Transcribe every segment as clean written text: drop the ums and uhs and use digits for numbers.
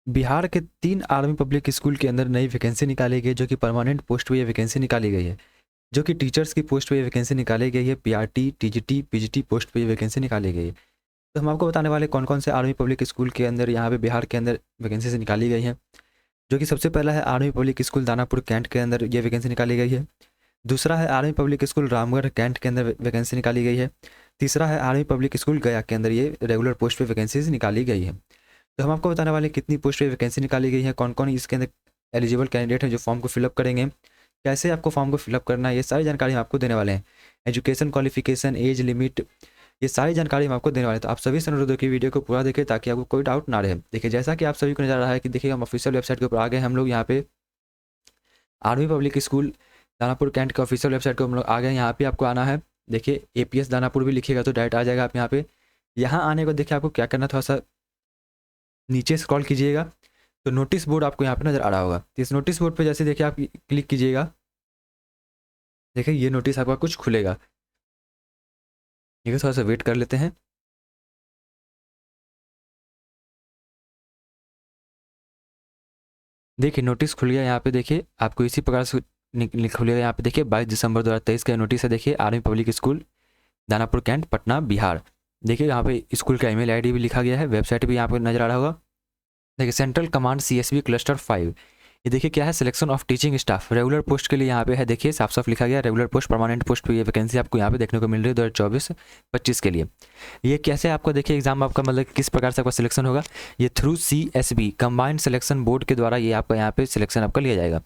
बिहार के 3 army public school के अंदर नई वैकेंसी निकाली गई, जो कि परमानेंट पोस्ट पे ये वैकेंसी निकाली गई है। जो कि टीचर्स की पोस्ट पे ये वैकेंसी निकाली गई है। पीआरटी, टीजीटी, पीजीटी पोस्ट पे ये वैकेंसी निकाली गई है। तो हम आपको बताने वाले कौन कौन से आर्मी पब्लिक स्कूल के अंदर यहाँ पे बिहार के अंदर वैकेंसी से निकाली गई है। जो कि सबसे पहला है army public school Danapur Cantt के अंदर ये वैकेंसी निकाली गई है। दूसरा है army public school Ramgarh Cantt के अंदर वैकेंसी निकाली गई है। तीसरा है आर्मी पब्लिक स्कूल गया के अंदर ये रेगुलर पोस्ट पे वैकेंसीज निकाली गई है। तो हम आपको बताने वाले हैं कितनी पोस्ट पे वैकेंसी निकाली गई है, कौन कौन इसके अंदर एलिजिबल कैंडिडेट हैं जो फॉर्म को फिलअप करेंगे, कैसे आपको फॉर्म को फिलअप करना है, ये सारी जानकारी हम आपको देने वाले हैं। एजुकेशन क्वालिफिकेशन, एज लिमिट, ये सारी जानकारी हम आपको देने वाले हैं। तो आप सभी से अनुरोध है कि वीडियो को पूरा देखें ताकि आपको कोई डाउट ना रहे। देखिए, जैसा कि आप सभी को नजर आ रहा है कि देखिए हम ऑफिशियल वेबसाइट के ऊपर आ गए। हम लोग यहाँ पे army public school Danapur Cantt के ऑफिशियल वेबसाइट को हम लोग आ गए। यहाँ पे आपको आना है। देखिए एपीएस दानापुर भी लिखिएगा तो डायरेक्ट आ जाएगा आप यहाँ पे। यहाँ आने को देखिए आपको क्या करना, थोड़ा सा नीचे स्क्रॉल कीजिएगा तो नोटिस बोर्ड आपको यहाँ पे नजर आ रहा होगा। तो इस नोटिस बोर्ड पे जैसे देखिए आप क्लिक कीजिएगा, देखिए ये नोटिस आपका कुछ खुलेगा। ठीक है, थोड़ा सा वेट कर लेते हैं। देखिए नोटिस खुल गया। यहाँ पे देखिए आपको इसी प्रकार से खुलेगा। यहाँ पे देखिए 22 दिसंबर 2023 का नोटिस है। देखिए army public school Danapur Cantt Patna Bihar. देखिए यहाँ पे स्कूल का ईमेल आईडी भी लिखा गया है। वेबसाइट भी यहाँ पे नजर आ रहा होगा। देखिए सेंट्रल कमांड CSB क्लस्टर 5। ये देखिए क्या है, selection of teaching staff regular post के लिए यहाँ पे है। देखिए साफ साफ लिखा गया रेगुलर पोस्ट परमानेंट पोस्ट पे ये वैकेंसी आपको यहाँ पे देखने को मिल रही है 2024-25 के लिए। ये कैसे आपको देखिए एग्जाम आपका मतलब किस प्रकार से आपका सिलेक्शन होगा, ये through CSB combined selection board के द्वारा ये आपका यहाँ पे सिलेक्शन आपका लिया जाएगा।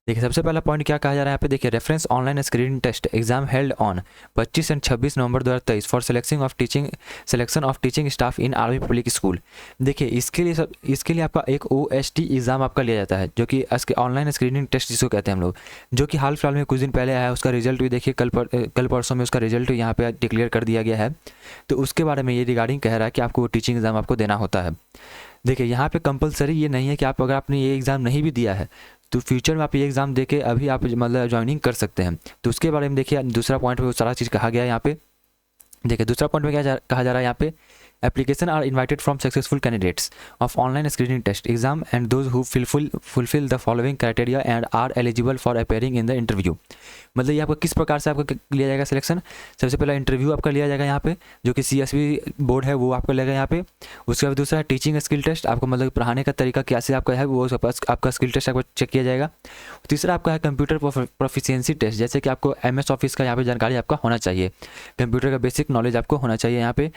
देखिए सबसे पहला पॉइंट क्या कहा जा रहा है यहाँ पे, देखिए reference online screening test exam held on 25 and 26 November 2023 for selection of teaching staff in army public school. देखिए इसके लिए आपका एक OST एग्जाम आपका लिया जाता है, जो कि ऑनलाइन स्क्रीनिंग टेस्ट जिसको कहते हैं हम लोग, जो कि हाल फिलहाल में कुछ दिन पहले आया है। उसका रिजल्ट भी देखिए कल परसों में उसका रिजल्ट यहाँ पे डिक्लेयर कर दिया गया है। तो उसके बारे में ये रिगार्डिंग कह रहा है कि आपको टीचिंग एग्जाम आपको देना होता है। देखिए यहाँ पे कंपलसरी ये नहीं है कि आप अगर आपने ये एग्ज़ाम नहीं भी दिया है तो फ्यूचर में आप ये एग्ज़ाम दे के अभी आप मतलब ज्वाइनिंग कर सकते हैं। तो उसके बारे में देखिए दूसरा पॉइंट में वो सारा चीज़ कहा गया है यहाँ पे। देखिए दूसरा पॉइंट में कहा जा रहा है यहाँ पे, application are invited from successful candidates of online screening test exam and those who fulfil the following criteria and are eligible for appearing in the interview. मतलब ये आपका किस प्रकार से आपका लिया जाएगा सिलेक्शन। सबसे पहला इंटरव्यू आपका लिया जाएगा यहाँ पे, जो कि CSB बोर्ड है वो आपका लेगा यहाँ पे। उसके बाद दूसरा है टीचिंग स्किल टेस्ट, आपको मतलब पढ़ाने का तरीका कैसे आपका है वो आपका स्किल टेस्ट आपको चेक किया जाएगा। तीसरा आपका है कंप्यूटर प्रोफिशिएंसी टेस्ट, जैसे कि आपको MS ऑफिस का यहाँ पे जानकारी आपका होना चाहिए, कंप्यूटर का बेसिक नॉलेज आपको होना चाहिए यहाँ पे।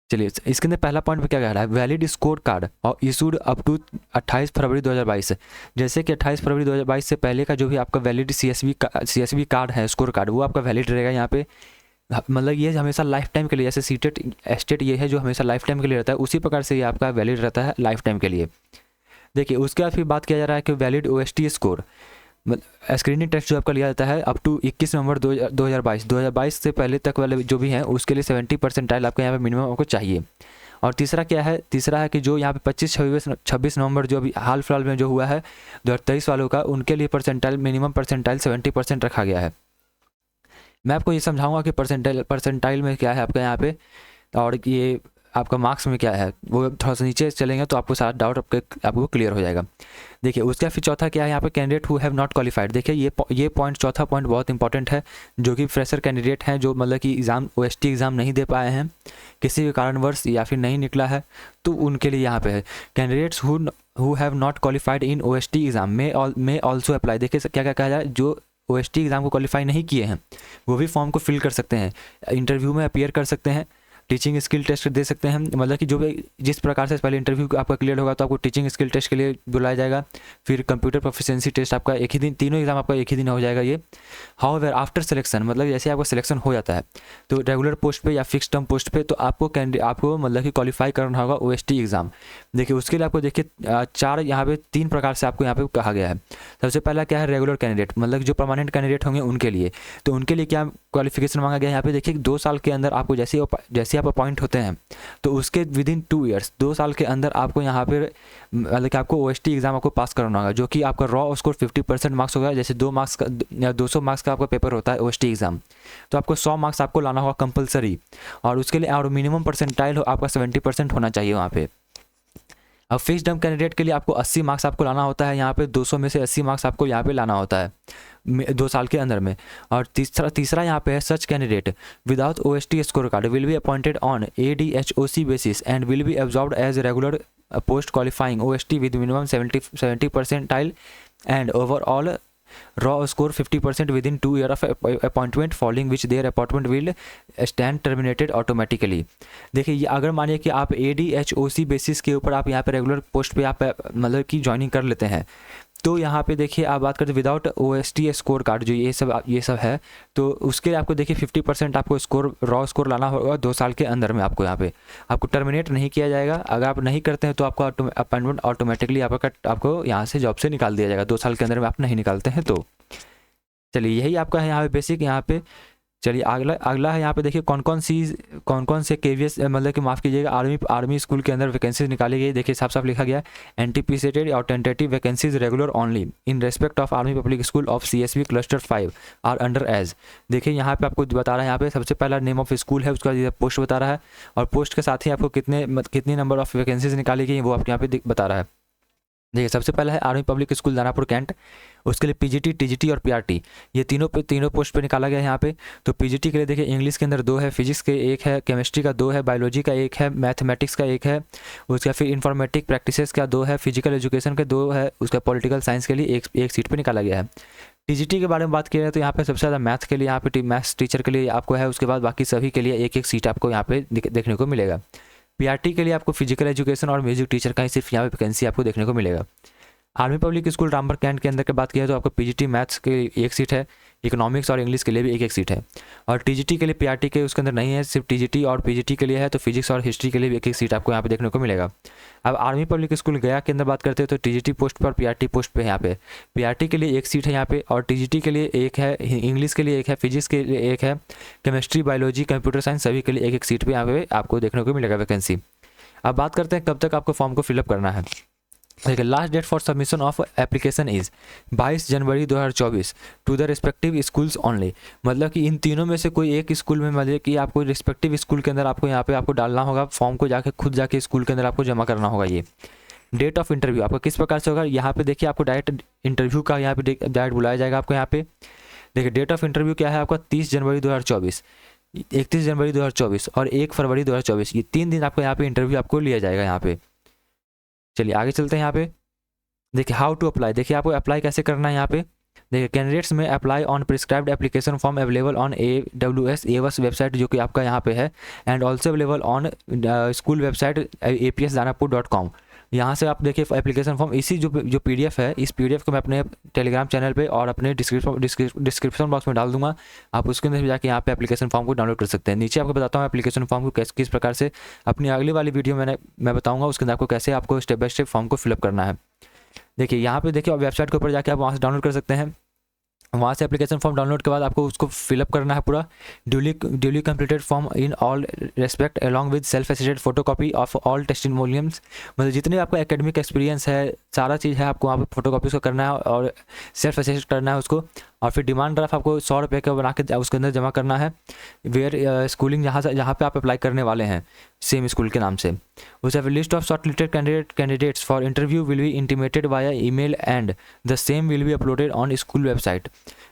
चलिए इसके अंदर पहला पॉइंट में क्या कह रहा है, वैलिड स्कोर कार्ड और इशूड अप टू 28 फरवरी 2022। जैसे कि 28 फरवरी 2022 से पहले का जो भी आपका वैलिड CSB कार्ड है, स्कोर कार्ड, वो आपका वैलिड रहेगा यहाँ पे। मतलब ये हमेशा लाइफ टाइम के लिए, जैसे सीटेट एस्टेट ये है जो हमेशा लाइफ टाइम के लिए रहता है, उसी प्रकार से ये आपका वैलिड रहता है लाइफ टाइम के लिए। देखिए उसके बाद फिर बात किया जा रहा है कि valid OST score, screening test जो आपका लिया जाता है अप टू 21 नवंबर 2022 से पहले तक वाले जो भी हैं उसके लिए 70% आपका यहाँ पे मिनिमम आपको चाहिए। और तीसरा क्या है, तीसरा है कि जो यहाँ पे 25-26 नवंबर जो अभी हाल फिलहाल में जो हुआ है 2023 वालों का, उनके लिए मिनिमम परसेंटाइल 70% रखा गया है। मैं आपको ये समझाऊंगा कि परसेंटाइल में क्या है आपका यहाँ पे, और ये आपका मार्क्स में क्या है, वो थोड़ा सा नीचे चलेंगे तो आपको सारा डाउट आपको क्लियर हो जाएगा। देखिए उसका फिर चौथा क्या है यहाँ पे, candidate who have not qualified. देखिए ये पॉइंट, चौथा पॉइंट बहुत इंपॉर्टेंट है। जो कि फ्रेशर कैंडिडेट हैं, जो मतलब कि एग्ज़ाम OST एग्ज़ाम नहीं दे पाए हैं किसी भी कारणवश या फिर नहीं निकला है, तो उनके लिए यहाँ पे है candidates who have not qualified in OST exam may also apply. देखिए क्या क्या कहा जाए, जो OST एग्ज़ाम को क्वालिफाई नहीं किए हैं वो भी फॉर्म को फिल कर सकते हैं, इंटरव्यू में अपीयर कर सकते हैं, टीचिंग स्किल टेस्ट दे सकते हैं। मतलब कि जो भी जिस प्रकार से पहले इंटरव्यू आपका क्लियर होगा तो आपको टीचिंग स्किल टेस्ट के लिए बुलाया जाएगा, फिर कंप्यूटर प्रोफिशिएंसी टेस्ट आपका एक ही दिन, तीनों एग्जाम आपका एक ही दिन हो जाएगा ये। हाउएवर आफ्टर सिलेक्शन, मतलब जैसे आपका सिलेक्शन हो जाता है तो रेगुलर पोस्ट पे या फिक्स टर्म पोस्ट पे तो आपको मतलब कि क्वालिफाई करना होगा OST एग्ज़ाम। देखिए उसके लिए आपको देखिए चार यहाँ पे 3 प्रकार से आपको यहाँ पे कहा गया है। सबसे पहला क्या है, रेगुलर कैंडिडेट, मतलब जो परमानेंट कैंडिडेट होंगे उनके लिए। तो उनके लिए क्या क्वालिफिकेशन मांगा गया है यहाँ पे, देखिए 2 साल के अंदर आपको जैसे आप अपॉइंट होते हैं तो उसके विदिन 2 ईयर्स, 2 साल के अंदर आपको यहाँ पे मतलब कि आपको OST एग्ज़ाम आपको पास करना होगा, जो कि आपका रॉ स्कोर 50% मार्क्स होगा। जैसे 2 मार्क्स का या 200 मार्क्स का आपका पेपर होता है OST एग्ज़ाम, तो आपको 100 मार्क्स आपको लाना होगा कंपलसरी, और उसके लिए और मिनिमम परसेंटाइल आपका 70% होना चाहिए वहाँ पे। अब फिक्स टर्म कैंडिडेट के लिए आपको 80 मार्क्स आपको लाना होता है यहाँ पे, 200 में से 80 मार्क्स आपको यहाँ पे लाना होता है 2 साल के अंदर में। और तीसरा यहाँ पे है such candidate without OST score card will be appointed on ADHOC basis and will be absorbed as regular post qualifying OST with minimum 70 percentile and overall raw score 50% within 2 year of appointment following which their appointment will stand terminated automatically। देखिए ये अगर मानिए कि आप ADHOC basis के ऊपर आप यहाँ पे रेगुलर पोस्ट पे आप मतलब कि ज्वाइनिंग कर लेते हैं, तो यहाँ पे देखिए आप बात करते हैं विदाउट OST स्कोर कार्ड जो ये सब है, तो उसके लिए आपको देखिए 50% आपको स्कोर रॉ स्कोर लाना होगा 2 साल के अंदर में। आपको यहाँ पे आपको टर्मिनेट नहीं किया जाएगा, अगर आप नहीं करते हैं तो आपको अपॉइंटमेंट ऑटोमेटिकली आपको यहाँ से जॉब से निकाल दिया जाएगा 2 साल के अंदर में आप नहीं निकालते हैं तो। चलिए यही आपका है यहाँ पे बेसिक। यहाँ पे चलिए अगला है यहाँ पे देखिए कौन कौन से KVS मतलब कि माफ़ कीजिएगा आर्मी स्कूल के अंदर वैकेंसीज निकाली गई। देखिए साफ साफ लिखा गया एंटीसिपेटेड और tentative vacancies regular only in respect of army public school of CSB cluster 5 are under age. देखिए यहाँ पे आपको बता रहा है, यहाँ पे सबसे पहला नेम ऑफ स्कूल है, उसका पोस्ट बता रहा है और पोस्ट के साथ ही आपको कितनी नंबर ऑफ वैकेंसीज निकाली गई वो आपको यहाँ पे बता रहा है। देखिए सबसे पहला है army public school Danapur Cantt, उसके लिए PGT, TGT और PRT ये तीनों पोस्ट पे निकाला गया है यहाँ पे। तो PGT के लिए देखिए इंग्लिश के अंदर 2 है, फिजिक्स के 1 है, केमिस्ट्री का 2 है, बायोलॉजी का 1 है, मैथमेटिक्स का 1 है, उसका फिर इंफॉर्मेटिक प्रैक्टिसेस का 2 है, फिजिकल एजुकेशन का 2 है, उसका पॉलिटिकल साइंस के लिए एक सीट पर निकाला गया है। TGT के बारे में बात किया जाए तो यहाँ पे सबसे ज़्यादा मैथ के लिए यहाँ पे मैथ्स टीचर के लिए आपको है, उसके बाद बाकी सभी के लिए एक सीट आपको यहाँ पे देखने को मिलेगा। PRT के लिए आपको फिजिकल एजुकेशन और म्यूजिक टीचर का ही सिर्फ यहाँ पे वैकेंसी आपको देखने को मिलेगा। Army public school Rampur Cantt के अंदर की बात किया तो आपको PGT मैथ्स के लिए 1 सीट है, इकोनॉमिक्स और इंग्लिश के लिए भी एक सीट है। और TGT के लिए PRT के उसके अंदर नहीं है, सिर्फ TGT और PGT के लिए है, तो फिजिक्स और हिस्ट्री के लिए भी एक सीट आपको यहाँ पे देखने को मिलेगा। अब आर्मी पब्लिक स्कूल गया के अंदर बात करते हैं तो TGT पोस्ट पर PRT पोस्ट पे यहाँ पे PRT के लिए 1 सीट है यहाँ पे, और TGT के लिए 1 है, इंग्लिश के लिए 1 है, फिजिक्स के लिए 1 है, केमिस्ट्री, बायोलॉजी, कंप्यूटर साइंस सभी के लिए एक सीट पर यहाँ पे आपको देखने को मिलेगा वैकेंसी। अब बात करते हैं कब तक आपको फॉर्म को फिलअप करना है। देखिए last date for submission of application is 22 January 2024 to the respective schools only. मतलब कि इन तीनों में से कोई एक स्कूल में मतलब कि आपको रिस्पेक्टिव स्कूल के अंदर आपको यहाँ पे आपको डालना होगा फॉर्म को, खुद जाके स्कूल के अंदर आपको जमा करना होगा। ये डेट ऑफ इंटरव्यू आपका किस प्रकार से होगा, यहाँ पे देखिए आपको डायरेक्ट इंटरव्यू का यहाँ पे डायरेक्ट बुलाया जाएगा आपको यहाँ पे। देखिए डेट ऑफ इंटरव्यू क्या है आपका 30 जनवरी 2024, 31 जनवरी 2024 और 1 फरवरी 2024, ये 3 दिन आपको यहाँ पे इंटरव्यू आपको लिया जाएगा यहाँ पे। चलिए आगे चलते हैं यहाँ पे। देखिए हाउ टू अप्लाई, देखिए आपको अप्लाई कैसे करना है यहाँ पे। देखिए कैंडिडेट्स में apply on prescribed application form available on AWS website जो कि आपका यहाँ पे है, and also available on school website apsdanapur.com। यहाँ से आप देखिए एप्लीकेशन फॉर्म इसी जो PDF है, इस PDF को मैं अपने टेलीग्राम चैनल पे और अपने डिस्क्रिप्शन बॉक्स में डाल दूंगा, आप उसके अंदर जाके यहाँ पे एप्लीकेशन फॉर्म को डाउनलोड कर सकते हैं। नीचे आपको बताता हूँ एप्लीकेशन फॉर्म को किस प्रकार से, अपनी अगली वाली वीडियो मैं बताऊँगा उसके अंदर आपको कैसे आपको स्टेप बाय स्टेप फॉर्म को फिलअप करना है। देखिए यहाँ पे देखिए वेबसाइट के ऊपर जाके आप वहाँ से डाउनलोड कर सकते हैं। वहाँ से एप्लीकेशन फॉर्म डाउनलोड के बाद आपको उसको फिलअप करना है पूरा, duly completed form in all respect along with self assisted photocopy of all testimonials. मतलब जितने आपका एकेडमिक एक्सपीरियंस है सारा चीज़ है आपको वहाँ पे फोटोकॉपी उसको करना है और सेल्फ एसिस्ट करना है उसको, और फिर डिमांड ड्राफ्ट आपको 100 रुपये का बना के उसके अंदर जमा करना है। वेयर स्कूलिंग जहाँ पे आप अप्लाई करने वाले हैं सेम स्कूल के नाम से। उसके बाद list of short listed candidates for interview will be intimated via email and the same will be uploaded on school website.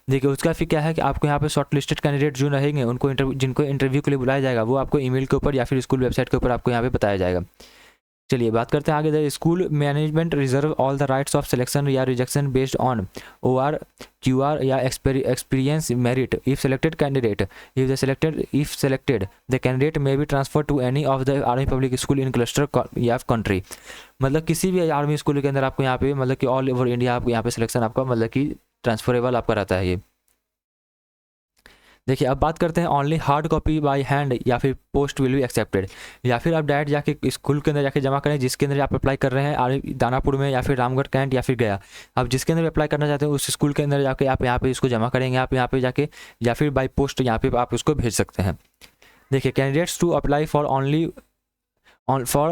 देखिए उसका फिर क्या है कि आपको यहाँ पे शॉर्ट लिस्टेड कैंडिडेट जो रहेंगे उनको जिनको इंटरव्यू के लिए बुलाया जाएगा वो आपको ईमेल के ऊपर या फिर स्कूल वेबसाइट के ऊपर आपको यहाँ पे बताया जाएगा। चलिए बात करते हैं आगे। The school management reserve all the rights of selection या rejection based on OR QR या experience merit if selected candidate if selected the candidate may be transfer to any of the army public school in cluster या country. मतलब किसी भी army school के अंदर आपको यहाँ पे मतलब कि ऑल ओवर इंडिया आपको यहाँ पे सिलेक्शन आपका मतलब कि ट्रांसफरेबल आपका रहता है ये। देखिए अब बात करते हैं only hard copy by hand या फिर पोस्ट विल बी एक्सेप्टेड, या फिर आप डायरेक्ट जाके स्कूल के अंदर जाके जमा करें जिसके अंदर आप अप्लाई कर रहे हैं दानापुर में या फिर रामगढ़ कैंट या फिर गया। आप जिसके अंदर अप्लाई करना चाहते हैं उस स्कूल के अंदर जाके आप यहाँ पे इसको जमा करेंगे आप यहाँ पे जाके, या फिर बाई पोस्ट यहाँ पे आप उसको भेज सकते हैं। देखिए candidates to apply for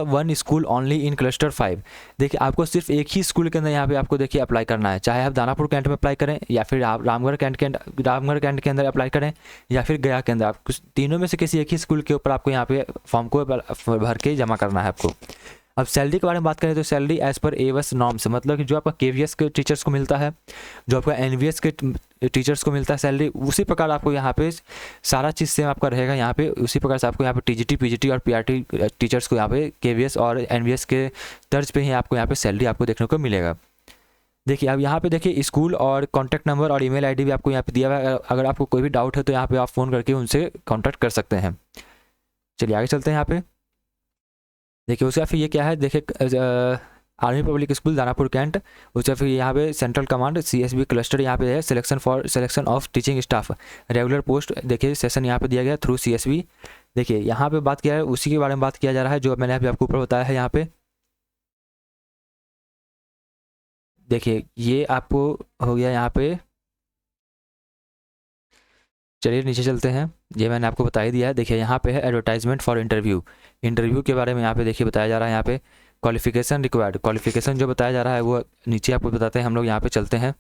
one school only in cluster 5। देखिए आपको सिर्फ एक ही स्कूल के अंदर यहाँ पे आपको देखिए अप्लाई करना है, चाहे आप दानापुर कैंट में अप्लाई करें या फिर आप रामगढ़ कैंट के अंदर अप्लाई करें या फिर गया के अंदर, आप तीनों में से किसी एक ही स्कूल के ऊपर आपको यहाँ पे फॉर्म को भर के जमा करना है आपको। अब सैलरी के बारे में बात करें तो सैलरी एज पर एवस नॉर्म्स, मतलब कि जो आपका केवीएस के टीचर्स को मिलता है, जो आपका एनवीएस के टीचर्स को मिलता है सैलरी, उसी प्रकार आपको यहाँ पे सारा चीज़ सेम आपका रहेगा यहाँ पे। उसी प्रकार से आपको यहाँ पे टीजीटी पीजीटी और पीआरटी टीचर्स को यहाँ पे केवीएस और एनवीएस के तर्ज पे ही आपको यहाँ पे सैलरी आपको देखने को मिलेगा। देखिए अब यहाँ पे देखिए स्कूल और कॉन्टैक्ट नंबर और ईमेल आईडी भी आपको यहाँ पे दिया हुआ है। अगर आपको कोई भी डाउट है तो यहाँ पे आप फ़ोन करके उनसे कॉन्टैक्ट कर सकते हैं। चलिए आगे चलते हैं यहाँ पे। देखिए उसका फिर ये क्या है, देखिए army public school Danapur Cantt, उसका फिर यहाँ पे सेंट्रल कमांड सीएसबी क्लस्टर यहाँ पे है, selection of teaching staff regular post, देखिए सेशन यहाँ पे दिया गया थ्रू सीएसबी। देखिए यहाँ पे बात किया है उसी के बारे में बात किया जा रहा है जो मैंने अभी आपको ऊपर बताया है यहाँ पे। देखिए ये आपको हो गया यहाँ पे। चलिए नीचे चलते हैं, ये मैंने आपको बता ही दिया है। देखिए यहाँ पे है एडवर्टाइजमेंट फॉर इंटरव्यू, इंटरव्यू के बारे में यहाँ पे देखिए बताया जा रहा है। यहाँ पे क्वालिफिकेशन रिक्वायर्ड, क्वालिफिकेशन जो बताया जा रहा है वो नीचे आपको बताते हैं। हम लोग यहाँ पे चलते हैं।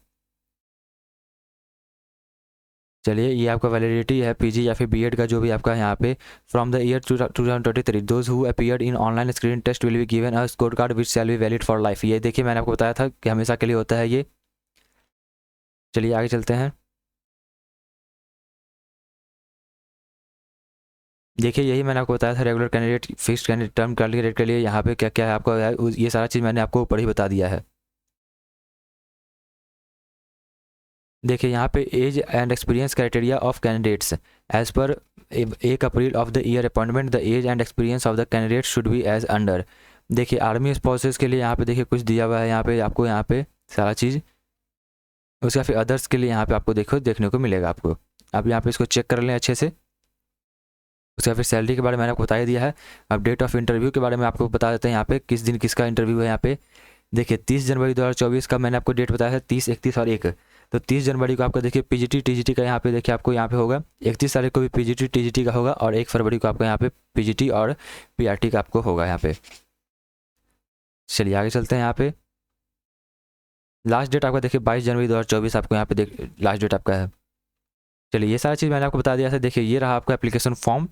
चलिए ये आपका वैलिडिटी है पीजी या फिर बीएड का जो भी आपका यहाँ पे from the year 2023 those who appeared in online screen test will be given a score card which shall be valid for life. ये देखिए मैंने आपको बताया था कि हमेशा के लिए होता है ये। चलिए आगे चलते हैं। देखिए यही मैंने आपको बताया था regular candidate, fixed candidate, term candidate के लिए यहाँ पे क्या क्या है आपका है, ये सारा चीज़ मैंने आपको ऊपर ही बता दिया है। देखिए यहाँ पे age and experience criteria of candidates as पर 1 April of the year appointment the age and experience of the candidate should be as under. देखिए आर्मी स्पाउसेस के लिए यहाँ पे देखिए कुछ दिया हुआ है यहाँ पे आपको, यहाँ पे सारा चीज़। उसका फिर अदर्स के लिए यहाँ पे आपको देखने को मिलेगा आपको। आप यहाँ पे इसको चेक कर लें अच्छे से। उसका फिर सैलरी के बारे में मैंने आपको बता ही दिया है। अब डेट ऑफ इंटरव्यू के बारे में आपको बता देते हैं यहाँ पे किस दिन किसका इंटरव्यू है यहाँ पे। देखिए 30 जनवरी 2024 का मैंने आपको डेट बताया है, 30, 31 और 1। तो 30 जनवरी को आपका देखिए पीजीटी टीजीटी का यहाँ पे देखिए आपको यहाँ पे होगा, 31 तारीख को भी पीजीटी टीजीटी का होगा और 1 फरवरी को आपका यहाँ पे पीजीटी और पीआरटी का आपको होगा यहाँ पे। चलिए आगे चलते हैं यहाँ पे। लास्ट डेट आपका देखिए 22 जनवरी 2024 आपको यहाँ पे लास्ट डेट आपका है। चलिए ये सारी चीज़ मैंने आपको बता दिया था। देखिए ये रहा आपका एप्लीकेशन फॉर्म,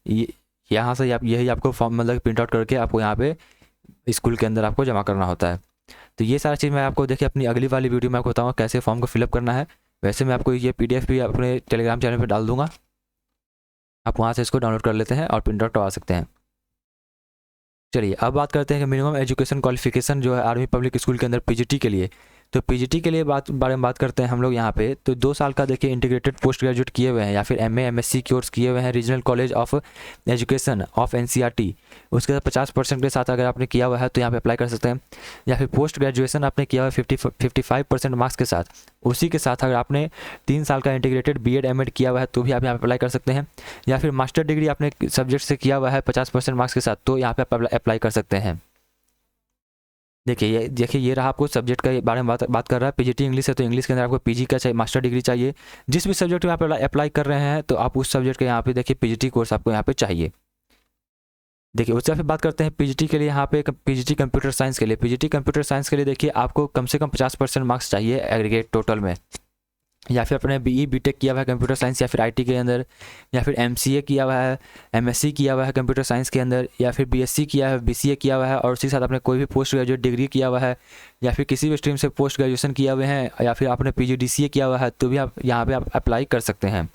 ये यहाँ से आप यही आपको फॉर्म मतलब प्रिंट आउट करके आपको यहाँ पे स्कूल के अंदर आपको जमा करना होता है। तो ये सारी चीज़ मैं आपको देखिए अपनी अगली वाली वीडियो में आपको बताऊँगा कैसे फॉर्म को फिलअप करना है। वैसे मैं आपको ये पीडीएफ भी अपने टेलीग्राम चैनल पर डाल दूँगा, आप वहाँ से इसको डाउनलोड कर लेते हैं और प्रिंट आउट करवा सकते हैं। चलिए अब बात करते हैं कि मिनिमम एजुकेशन क्वालिफिकेशन जो है आर्मी पब्लिक स्कूल के अंदर पीजीटी के लिए। तो पीजीटी के लिए बारे में बात करते हैं हम लोग यहाँ पे। तो 2 साल का देखिए इंटीग्रेटेड पोस्ट ग्रेजुएट किए हुए हैं या फिर एमए एमएससी कोर्स किए हुए हैं regional college of education of NCERT, उसके साथ 50% के साथ अगर आपने किया हुआ है तो यहाँ पे अप्लाई कर सकते हैं। या फिर पोस्ट ग्रेजुएशन आपने किया हुआ है 55% मार्क्स के साथ, उसी के साथ अगर आपने 3 साल का इंटीग्रेटेड बीएड एमएड किया हुआ है तो भी आप यहाँ पे अप्लाई कर सकते हैं। या फिर मास्टर डिग्री आपने सब्जेक्ट से किया हुआ है 50% मार्क्स के साथ तो यहाँ पे आप अप्लाई कर सकते हैं। देखिए ये रहा आपको सब्जेक्ट के बारे में बात कर रहा है। पीजीटी इंग्लिश है तो इंग्लिश के अंदर आपको पीजी का चाहिए, मास्टर डिग्री चाहिए। जिस भी सब्जेक्ट में आप अप्लाई कर रहे हैं तो आप उस सब्जेक्ट के यहाँ पे देखिए पीजीटी कोर्स आपको यहाँ पे चाहिए। देखिए उससे फिर बात करते हैं पीजीटी के लिए। यहाँ पे पीजीटी कंप्यूटर साइंस के लिए, पीजीटी कंप्यूटर साइंस के लिए देखिए आपको कम से कम 50% मार्क्स चाहिए एग्रीगेट टोटल में। या फिर अपने बीई बीटेक किया हुआ है कंप्यूटर साइंस या फिर आईटी के अंदर, या फिर एमसीए किया हुआ है, एमएससी किया हुआ है कंप्यूटर साइंस के अंदर, या फिर बीएससी किया है, बीसीए किया हुआ है और उसी के साथ आपने कोई भी पोस्ट ग्रेजुएट डिग्री किया हुआ है, या फिर किसी भी स्ट्रीम से पोस्ट ग्रेजुएशन किया हुए हैं, या फिर आपने पीजीडीसीए किया हुआ है तो भी आप यहाँ पे आप अप्लाई कर सकते हैं।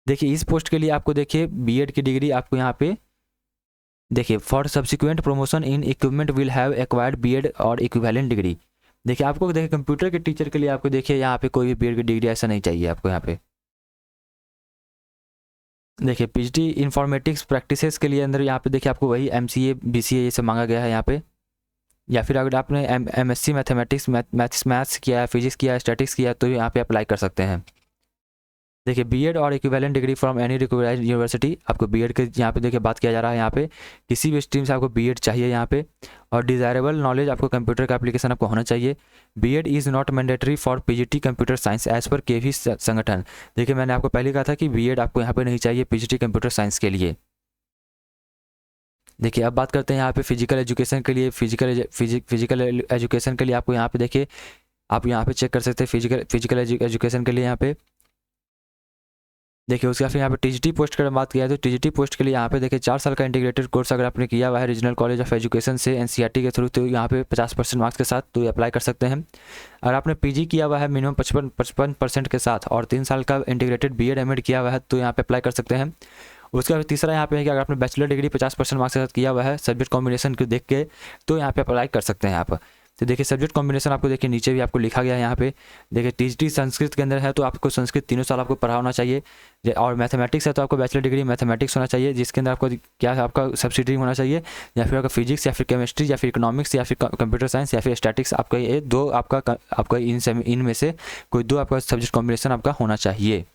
देखिए इस पोस्ट के लिए आपको देखिए बीएड की डिग्री आपको यहाँ पे देखिए for subsequent promotion in equipment will have acquired BEd और इक्विवेलेंट डिग्री। देखिए आपको देखिए कंप्यूटर के टीचर के लिए आपको देखिए यहाँ पे कोई भी बीएड की डिग्री ऐसा नहीं चाहिए आपको यहाँ पे। देखिए पीजीटी इन्फॉर्मेटिक्स प्रैक्टिसेस के लिए अंदर यहाँ पे देखिए आपको वही एमसीए बीसीए ये सब मांगा गया है यहाँ पे। या फिर अगर आपने एमएससी मैथमेटिक्स मैथ्स किया है, फिजिक्स किया है, स्टैटिक्स किया है तो यहाँ पे अप्लाई कर सकते हैं। देखिए बीएड और equivalent degree from any recognised university, आपको बीएड के यहाँ पे देखिए बात किया जा रहा है। यहाँ पे किसी भी स्ट्रीम से आपको बीएड चाहिए यहाँ पे। और डिज़ायरेबल नॉलेज आपको कंप्यूटर का एप्लीकेशन आपको होना चाहिए। BEd is not mandatory for PGT computer science as per KV संगठन। देखिए मैंने आपको पहले कहा था कि बीएड आपको यहाँ पे नहीं चाहिए पीजीटी कंप्यूटर साइंस के लिए। देखिए अब बात करते हैं यहाँ पे फिजिकल एजुकेशन के लिए। फिजिकल एजुकेशन के लिए आपको यहाँ पे देखिए आप यहाँ पे चेक कर सकते हैं फिजिकल एजुकेशन के लिए यहाँ पे देखिए उसके बाद फिर यहाँ पे टीजीटी पोस्ट की बात किया है तो टीजीटी पोस्ट के लिए यहाँ पे देखिए 4 साल का इंटीग्रेटेड कोर्स अगर आपने किया हुआ है रीजनल कॉलेज ऑफ एजुकेशन से एनसीईआरटी के थ्रू, तो यहाँ पे 50% मार्क्स के साथ तो अप्लाई कर सकते हैं। अगर आपने पीजी किया हुआ है मिनिमम 55% के साथ और 3 साल का इंटीग्रेटेड बीएड एमएड किया हुआ है तो यहाँ पे अप्लाई कर सकते हैं। उसके बाद तीसरा यहाँ पे है कि अगर आपने बैचलर डिग्री 50% मार्क्स के साथ किया हुआ है सब्जेक्ट कॉम्बिनेशन को देख के तो यहाँ पे अप्लाई कर सकते हैं आप। तो देखिए सब्जेक्ट कॉम्बिनेशन आपको देखिए नीचे भी आपको लिखा गया है यहाँ पे। देखिए टीजीटी संस्कृत के अंदर है तो आपको संस्कृत 3 साल आपको पढ़ा होना चाहिए, और मैथमेटिक्स है तो आपको बैचलर डिग्री मैथमेटिक्स होना चाहिए, जिसके अंदर आपको क्या है आपका सब्सिडी होना चाहिए, या फिर आपका फिजिक्स या फिर केमिस्ट्री या फिर इकोनॉमिक्स या फिर कंप्यूटर साइंस या फिर स्टैटिक्स, आपका ये दो आपका इनमें से कोई दो आपका सब्जेक्ट कॉम्बिनेशन आपका होना चाहिए।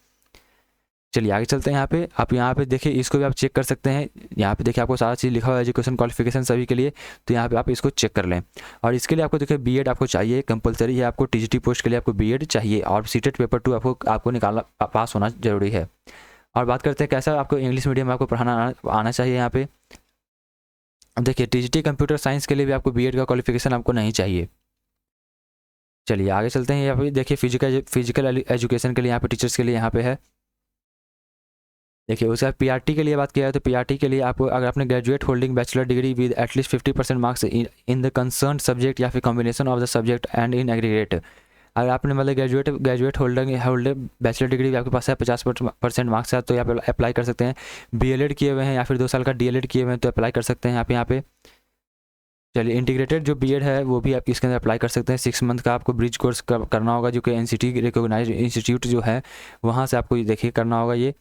चलिए आगे चलते हैं। आप यहाँ पे देखिए इसको भी आप चेक कर सकते हैं। यहाँ पे देखिए आपको सारा चीज़ लिखा हुआ है एजुकेशन क्वालिफिकेशन सभी के लिए, तो यहाँ पे आप इसको चेक कर लें। और इसके लिए आपको देखिए बीएड आपको चाहिए कंपलसरी है, आपको टीजीटी पोस्ट के लिए आपको बीएड चाहिए, और सीटेट पेपर 2 आपको निकालना पास होना जरूरी है। और बात करते हैं कैसा आपको इंग्लिश मीडियम में आपको पढ़ाना आना चाहिए। यहाँ पे देखिए टीजीटी कंप्यूटर साइंस के लिए भी आपको बीएड का क्वालिफिकेशन आपको नहीं चाहिए। चलिए आगे चलते हैं। यहाँ पे देखिए फिजिकल एजुकेशन के लिए यहाँ पे टीचर्स के लिए यहाँ पे है। देखिए उसके बाद पीआरटी के लिए बात किया है तो पीआरटी के लिए आपको अगर आपने graduate holding bachelor degree with at least 50% marks in the concern subject या फिर combination of the subject and in aggregate, अगर आपने मतलब ग्रेजुएट होल्डर बैचलर डिग्री भी आपके पास है 50% मार्क्स है तो यहाँ पे अप्लाई कर सकते हैं। बीएलएड किए हुए हैं या फिर 2 साल का डीएलएड किए हुए हैं तो अप्लाई कर सकते हैं आप यहाँ पे। चलिए इंटीग्रेटेड जो बीएड है वो भी आप इसके अंदर अप्लाई कर सकते हैं। 6 मंथ का आपको ब्रिज कोर्स करना होगा जो कि एनसीटी रिकॉग्नाइज्ड इंस्टीट्यूट जो है वहाँ से आपको देखिए करना होगा ये।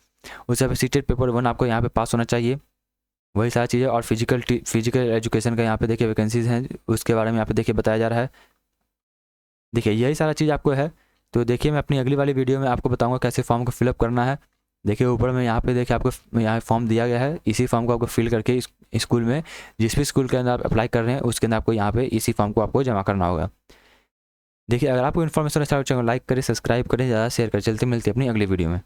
उससे आप सीटेट पेपर 1 आपको यहाँ पे पास होना चाहिए, वही सारी चीज़ें। और फिजिकल एजुकेशन का यहाँ पे देखिए वैकेंसीज हैं उसके बारे में यहाँ पे देखिए बताया जा रहा है। देखिए यही सारा चीज़ आपको है। तो देखिए मैं अपनी अगली वाली वीडियो में आपको बताऊँगा कैसे फॉर्म को फिलअप करना है। देखिए ऊपर में यहाँ पे देखिए आपको यहाँ फॉर्म दिया गया है, इसी फॉर्म को आपको फिल करके स्कूल में जिस भी स्कूल के अंदर आप अप्लाई कर रहे हैं उसके अंदर आपको यहाँ पे इसी फॉर्म को आपको जमा करना होगा। देखिए अगर आपको इन्फॉर्मेशन अच्छा हो लाइक करें, सब्सक्राइब करें, ज़्यादा शेयर करें। चलते मिलते अपनी अगली वीडियो में।